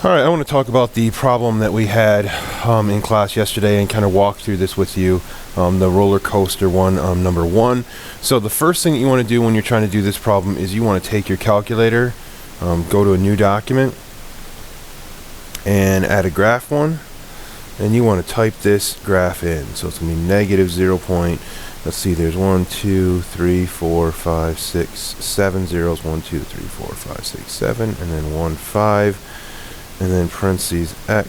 Alright, I want to talk about the problem that we had in class yesterday and kind of walk through this with you, the roller coaster one, number 1. So the first thing that you want to do when you're trying to do this problem is you want to take your calculator, go to a new document, and add a graph one, and you want to type this graph in. So it's going to be negative 0. Let's see, there's 1, 2, 3, 4, 5, 6, 7 zeros, 1, 2, 3, 4, 5, 6, 7, and then 1, 5. And then parentheses x,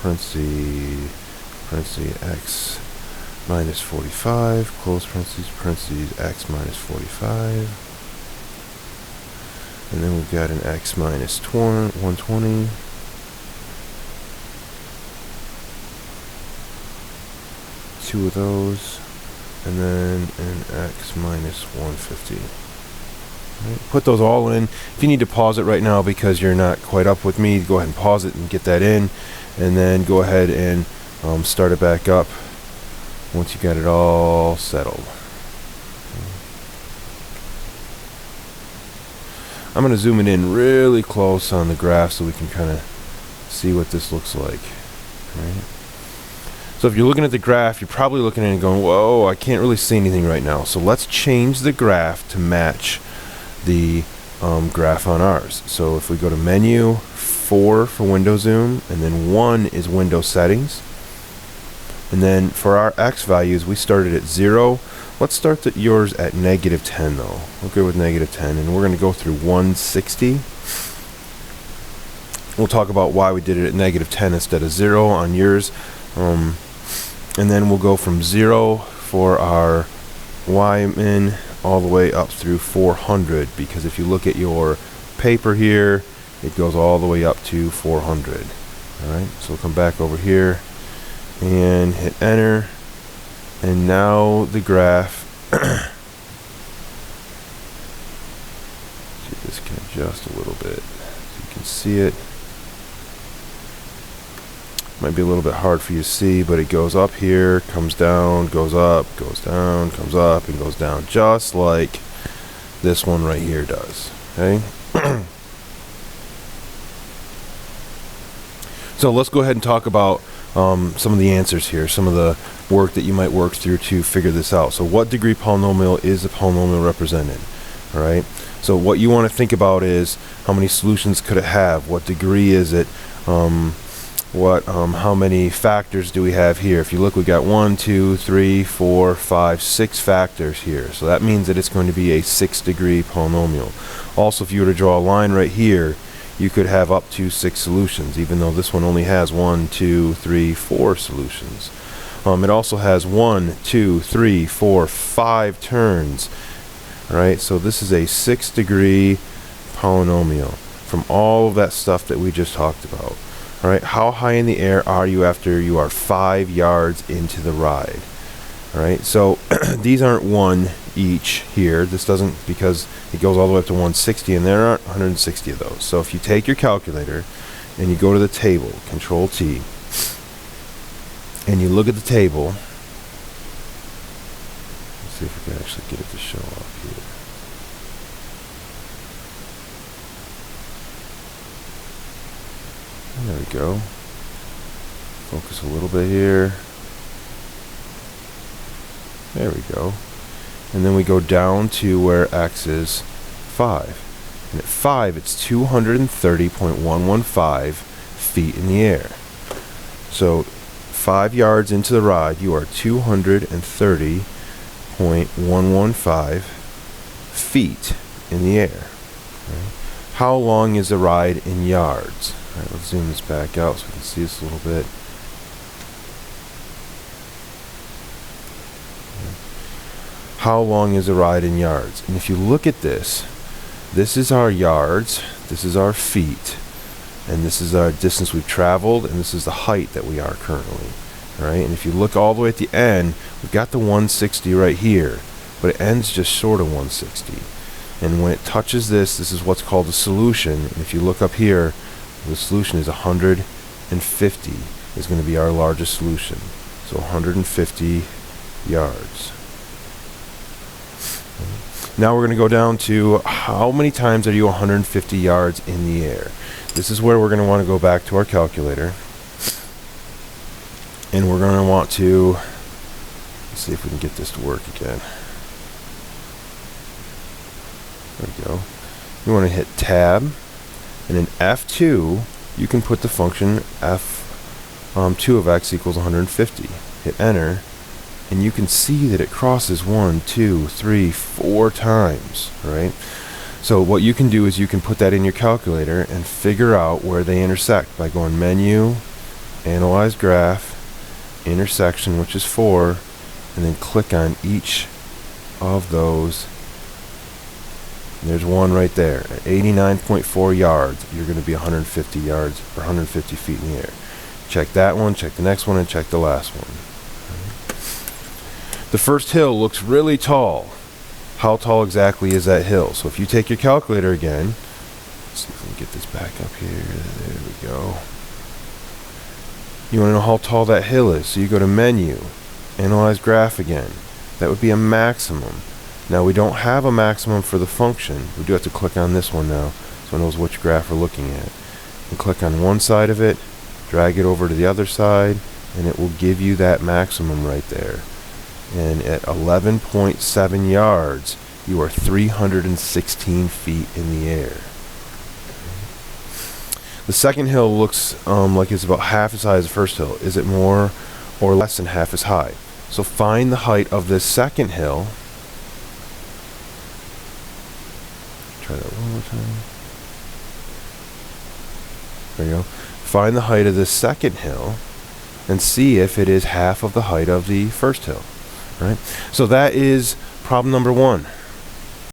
parentheses x minus 45, close parentheses, parentheses x minus 45. And then we've got an x minus 120. Two of those. And then an x minus 150. Right, put those all in. If you need to pause it right now because you're not quite up with me, go ahead and pause it and get that in, and then go ahead and start it back up once you got it all settled. I'm going to zoom it in really close on the graph so we can kind of see what this looks like. Right? So if you're looking at the graph, you're probably looking at it and going, whoa, I can't really see anything right now. So let's change the graph to match the graph on ours. So if we go to menu, 4 for window zoom, and then 1 is window settings. And then for our x values, we started at 0. Let's start yours at negative 10 though. We'll go with negative 10, and we're going to go through 160. We'll talk about why we did it at negative 10 instead of 0 on yours. And then we'll go from 0 for our y-min all the way up through 400, because if you look at your paper here, it goes all the way up to 400. Alright, so we'll come back over here and hit enter, and now the graph see if this can adjust a little bit so you can see it. Might be a little bit hard for you to see, but it goes up here, comes down, goes up, goes down, comes up, and goes down, just like this one right here does. Okay? So let's go ahead and talk about some of the answers here, some of the work that you might work through to figure this out. So what degree polynomial is the polynomial represented? All right. So what you want to think about is how many solutions could it have? What degree is it? How many factors do we have here? If you look, we got 1, 2, 3, 4, 5, 6 factors here. So that means that it's going to be a 6-degree polynomial. Also, if you were to draw a line right here, you could have up to 6 solutions, even though this one only has 1, 2, 3, 4 solutions. It also has 1, 2, 3, 4, 5 turns. All right, so this is a 6-degree polynomial from all of that stuff that we just talked about. All right, how high in the air are you after you are 5 yards into the ride? All right, so these aren't 1 each here. This doesn't, because it goes all the way up to 160, and there aren't 160 of those. So if you take your calculator and you go to the table, Control T, and you look at the table, let's see if we can actually get it to show up here. There we go. Focus a little bit here. There we go. And then we go down to where x is 5. And at 5, it's 230.115 feet in the air. So 5 yards into the ride, you are 230.115 feet in the air. Right? How long is the ride in yards? All right, let's zoom this back out so we can see this a little bit. How long is the ride in yards? And if you look at this, this is our yards, this is our feet, and this is our distance we've traveled, and this is the height that we are currently. All right, and if you look all the way at the end, we've got the 160 right here, but it ends just short of 160. And when it touches this, this is what's called a solution. And if you look up here, the solution is 150 is going to be our largest solution. So 150 yards. Now we're going to go down to how many times are you 150 yards in the air. This is where we're going to want to go back to our calculator. And we're going to want to, let's see if we can get this to work again. There we go. You want to hit tab, and in F2 you can put the function f2 of x equals 150. Hit enter, and you can see that it crosses 1, 2, 3, 4 times, right? So what you can do is you can put that in your calculator and figure out where they intersect by going menu, analyze graph, intersection, which is 4, and then click on each of those. And there's one right there at 89.4 yards. You're going to be 150 yards or 150 feet in the air. Check that one, check the next one, and check the last one. The first hill looks really tall. How tall exactly is that hill? So if you take your calculator again, let's see if we can get this back up here. There we go. You want to know how tall that hill is, so you go to menu, analyze graph again. That would be a maximum. Now we don't have a maximum for the function. We do have to click on this one now so it knows which graph we're looking at. And click on one side of it, drag it over to the other side, and it will give you that maximum right there. And at 11.7 yards, you are 316 feet in the air. The second hill looks like it's about half as high as the first hill. Is it more or less than half as high? So find the height of this second hill. Try that one more time. There you go. Find the height of this second hill and see if it is half of the height of the first hill. Right? So that is problem number 1.